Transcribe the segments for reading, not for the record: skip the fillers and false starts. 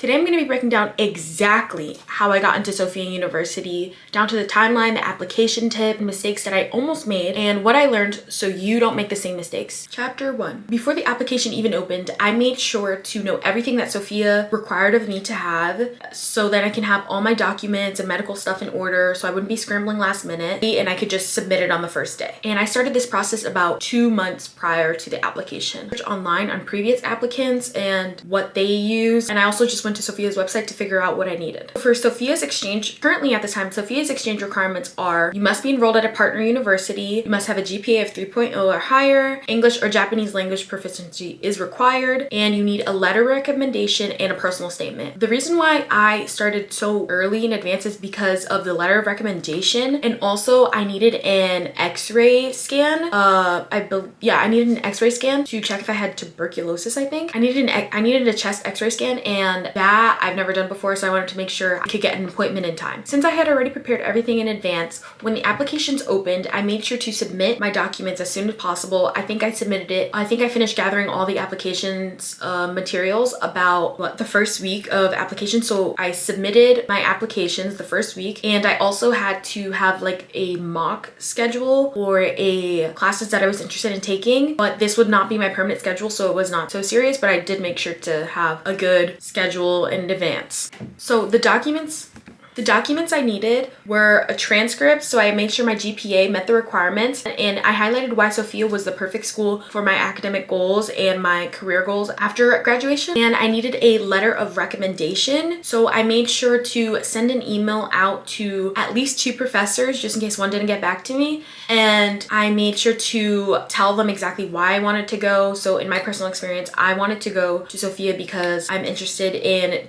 Today I'm going to be breaking down exactly how I got into Sophia University, down to the timeline, the application tip, mistakes that I almost made, and what I learned so you don't make the same mistakes. Chapter 1. Before the application even opened, I made sure to know everything that Sophia required of me to have so that I can have all my documents and medical stuff in order so I wouldn't be scrambling last minute and I could just submit it on the first day. And I started this process about 2 months prior to the application. Search online on previous applicants and what they use, and I also just went to Sophia's website to figure out what I needed. For Sophia's exchange, currently at this time, Sophia's exchange requirements are you must be enrolled at a partner university, you must have a GPA of 3.0 or higher, English or Japanese language proficiency is required, and you need a letter recommendation and a personal statement. The reason why I started so early in advance is because of the letter of recommendation, and also I needed an x-ray scan. I needed an x-ray scan to check if I had tuberculosis, I think. I needed a chest x-ray scan, and that I've never done before, so I wanted to make sure I could get an appointment in time. Since I had already prepared everything in advance, when the applications opened, I made sure to submit my documents as soon as possible. I think I submitted it. I think I finished gathering all the applications materials about the first week of application. So I submitted my applications the first week, and I also had to have like a mock schedule for a classes that I was interested in taking, but this would not be my permanent schedule, so it was not so serious, but I did make sure to have a good schedule in advance. So the documents I needed were a transcript, so I made sure my GPA met the requirements, and I highlighted why Sophia was the perfect school for my academic goals and my career goals after graduation. And I needed a letter of recommendation, so I made sure to send an email out to at least 2 professors just in case one didn't get back to me, and I made sure to tell them exactly why I wanted to go. So in my personal experience, I wanted to go to Sophia because I'm interested in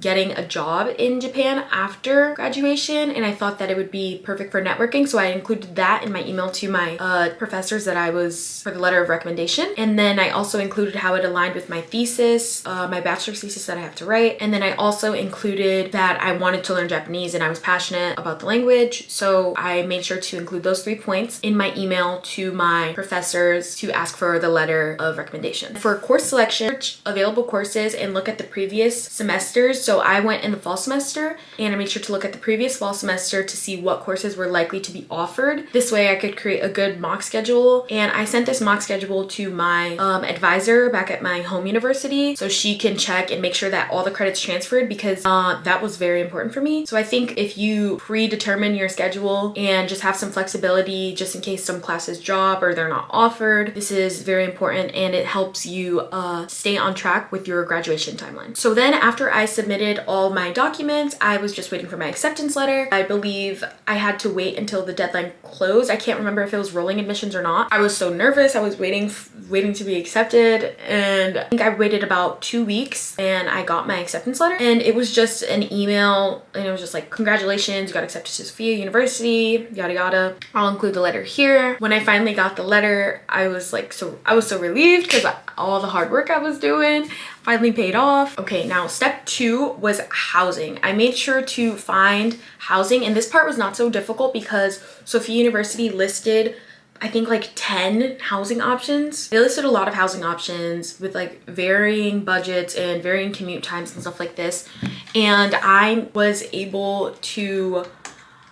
getting a job in Japan after graduation, and I thought that it would be perfect for networking, so I included that in my email to my professors that I was for the letter of recommendation. And then I also included how it aligned with my thesis, my bachelor's thesis that I have to write. And then I also included that I wanted to learn Japanese and I was passionate about the language, so I made sure to include those 3 points in my email to my professors to ask for the letter of recommendation. For course selection, search available courses and look at the previous semesters. So I went in the fall semester and I made sure to look at the previous fall semester to see what courses were likely to be offered. This way I could create a good mock schedule, and I sent this mock schedule to my advisor back at my home university so she can check and make sure that all the credits transferred, because that was very important for me. So I think if you predetermine your schedule and just have some flexibility just in case some classes drop or they're not offered, this is very important, and it helps you stay on track with your graduation timeline. So then after I submitted all my documents, I was just waiting for my acceptance letter. I believe I had to wait until the deadline closed. I can't remember if it was rolling admissions or not. I was so nervous. I was waiting to be accepted, and I think I waited about 2 weeks and I got my acceptance letter, and it was just an email, and it was just like, congratulations, you got accepted to Sophia University, yada yada. I'll include the letter here. When I finally got the letter, I was so relieved because all the hard work I was doing finally paid off. Okay, now step 2 was housing. I made sure to find housing, and this part was not so difficult because Sophia University listed, I think, like 10 housing options. They listed a lot of housing options with like varying budgets and varying commute times and stuff like this. And I was able to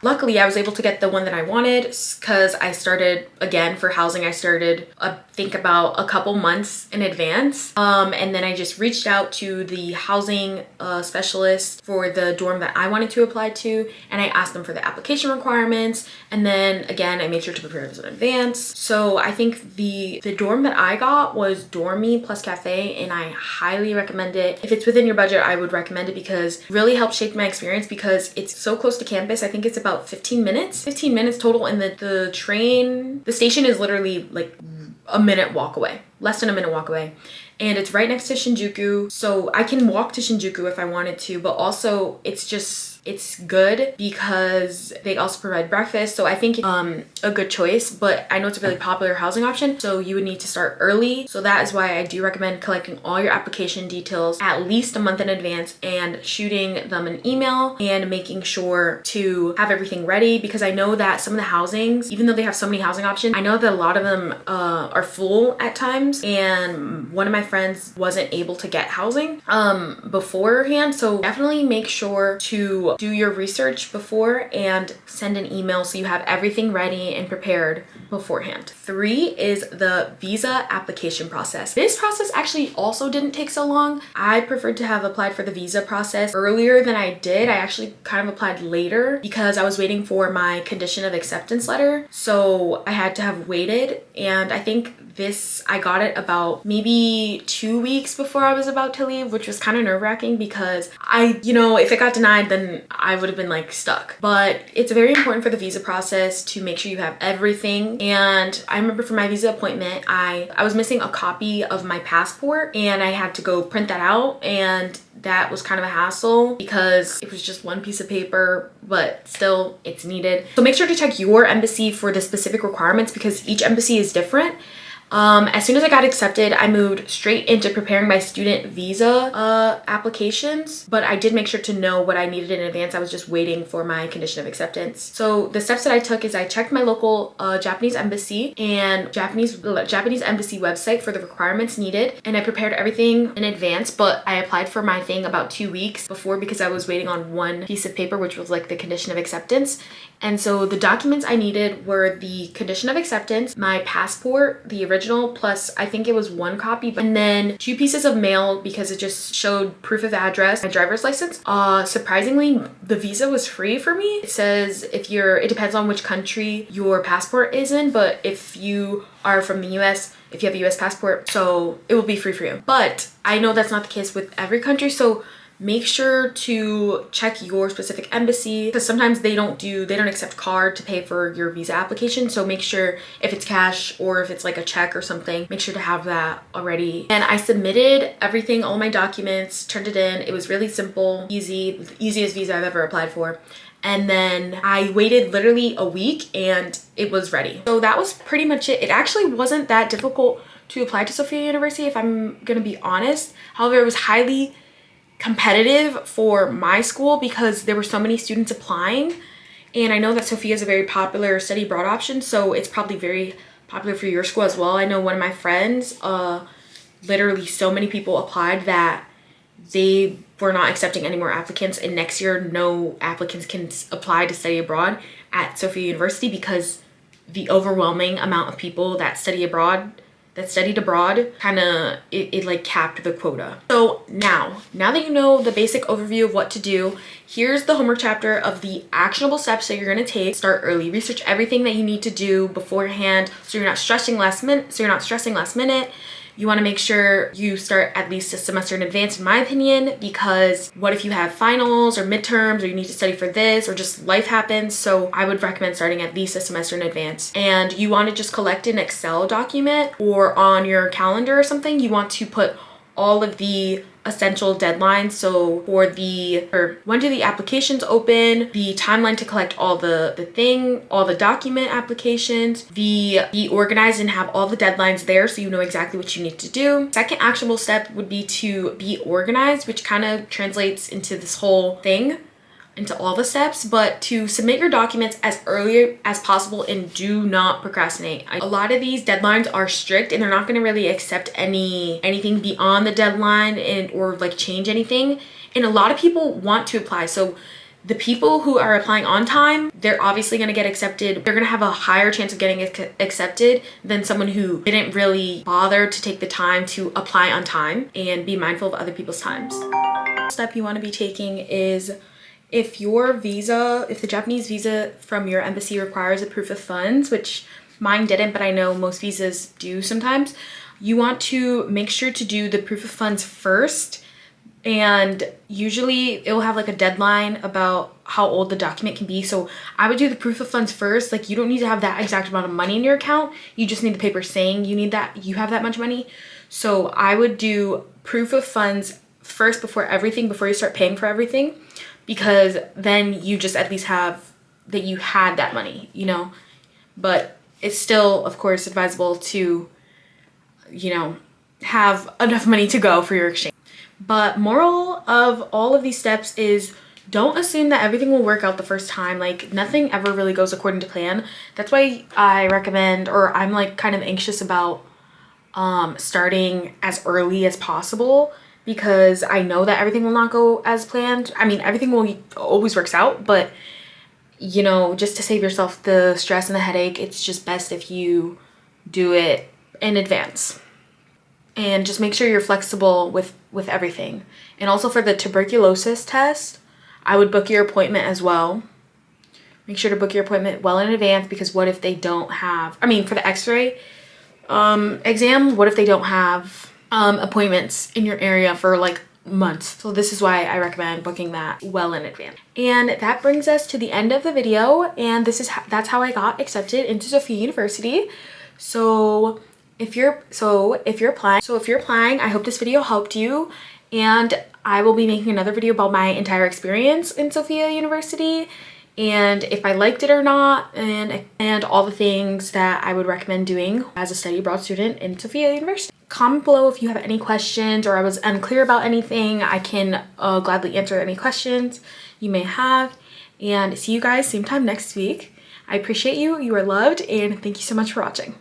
luckily, I was able to get the one that I wanted because I started, again, for housing, I started, I think about a couple months in advance. And then I just reached out to the housing specialist for the dorm that I wanted to apply to, and I asked them for the application requirements. And then again, I made sure to prepare this in advance. So I think the dorm that I got was Dormy plus cafe, and I highly recommend it. If it's within your budget, I would recommend it because it really helped shape my experience because it's so close to campus. I think it's about 15 minutes total, and the station is literally like less than a minute walk away, and it's right next to Shinjuku, so I can walk to Shinjuku if I wanted to, but also it's just It's good because they also provide breakfast. So I think a good choice, but I know it's a really popular housing option. So you would need to start early. So that is why I do recommend collecting all your application details at least a month in advance and shooting them an email and making sure to have everything ready, because I know that some of the housings, even though they have so many housing options, I know that a lot of them are full at times, and one of my friends wasn't able to get housing beforehand. So definitely make sure to do your research before and send an email so you have everything ready and prepared beforehand. 3 is the visa application process. This process actually also didn't take so long. I preferred to have applied for the visa process earlier than I did. I actually kind of applied later because I was waiting for my condition of acceptance letter. So I had to have waited, and I think I got it about maybe 2 weeks before I was about to leave, which was kind of nerve-wracking because if it got denied, then I would have been like stuck. But it's very important for the visa process to make sure you have everything. And I remember for my visa appointment, I was missing a copy of my passport, and I had to go print that out, and that was kind of a hassle because it was just one piece of paper, but still it's needed. So make sure to check your embassy for the specific requirements because each embassy is different. As soon as I got accepted, I moved straight into preparing my student visa applications, but I did make sure to know what I needed in advance. I was just waiting for my condition of acceptance. So the steps that I took is I checked my local Japanese embassy and Japanese embassy website for the requirements needed, and I prepared everything in advance, but I applied for my thing about 2 weeks before because I was waiting on one piece of paper, which was like the condition of acceptance. And so the documents I needed were the condition of acceptance, my passport, the original, plus I think it was 1 copy, and then 2 pieces of mail because it just showed proof of address, my driver's license. Surprisingly, the visa was free for me. It says it depends on which country your passport is in, but if you are from the US, if you have a US passport, so it will be free for you. But I know that's not the case with every country, so make sure to check your specific embassy because sometimes they don't accept card to pay for your visa application. So make sure if it's cash or if it's like a check or something, make sure to have that already. And I submitted everything, all my documents, turned it in. It was really simple, easy, the easiest visa I've ever applied for. And then I waited literally a week and it was ready. So that was pretty much it. It actually wasn't that difficult to apply to Sophia University, if I'm gonna be honest. However, it was highly competitive for my school because there were so many students applying, and I know that Sophia is a very popular study abroad option, so it's probably very popular for your school as well. I know one of my friends, literally so many people applied that they were not accepting any more applicants, and next year no applicants can apply to study abroad at Sophia University because the overwhelming amount of people that studied abroad kind of it like capped the quota. So now that you know the basic overview of what to do, here's the homework chapter of the actionable steps that you're going to take. Start early, research everything that you need to do beforehand so you're not stressing last minute. You want to make sure you start at least a semester in advance, in my opinion, because what if you have finals or midterms or you need to study for this or just life happens? So I would recommend starting at least a semester in advance. And you want to just collect an Excel document or on your calendar or something. You want to put all of the essential deadlines. So when do the applications open, the timeline to collect all the document applications, be organized and have all the deadlines there so you know exactly what you need to do. Second actionable step would be to be organized, which kind of translates into this whole thing, into all the steps, but to submit your documents as early as possible and do not procrastinate. A lot of these deadlines are strict and they're not going to really accept anything beyond the deadline or like change anything. And a lot of people want to apply. So the people who are applying on time, they're obviously going to get accepted. They're going to have a higher chance of getting accepted than someone who didn't really bother to take the time to apply on time and be mindful of other people's times. Step you want to be taking is if the Japanese visa from your embassy requires a proof of funds, which mine didn't, but I know most visas do sometimes, you want to make sure to do the proof of funds first. And usually it will have like a deadline about how old the document can be. So I would do the proof of funds first. Like you don't need to have that exact amount of money in your account. You just need the paper saying you have that much money. So I would do proof of funds first before you start paying for everything, because then you just at least have that you had that money, you know. But it's still, of course, advisable to, you know, have enough money to go for your exchange. But moral of all of these steps is, don't assume that everything will work out the first time. Like, nothing ever really goes according to plan. That's why I recommend, or I'm like kind of anxious about starting as early as possible, because I know that everything will not go as planned. I mean, everything will always works out, but you know, just to save yourself the stress and the headache, it's just best if you do it in advance. And just make sure you're flexible with everything. And also for the tuberculosis test, I would book your appointment as well. Make sure to book your appointment well in advance, because what if they don't have, I mean, for the x-ray exam, what if they don't have appointments in your area for like months? So this is why I recommend booking that well in advance. And that brings us to the end of the video, and that's how I got accepted into Sophia University. So if you're applying, I hope this video helped you, and I will be making another video about my entire experience in Sophia University, and if I liked it or not, and all the things that I would recommend doing as a study abroad student in Sophia University. Comment below if you have any questions or I was unclear about anything. I can gladly answer any questions you may have, and see you guys same time next week. I appreciate you. You are loved, and thank you so much for watching.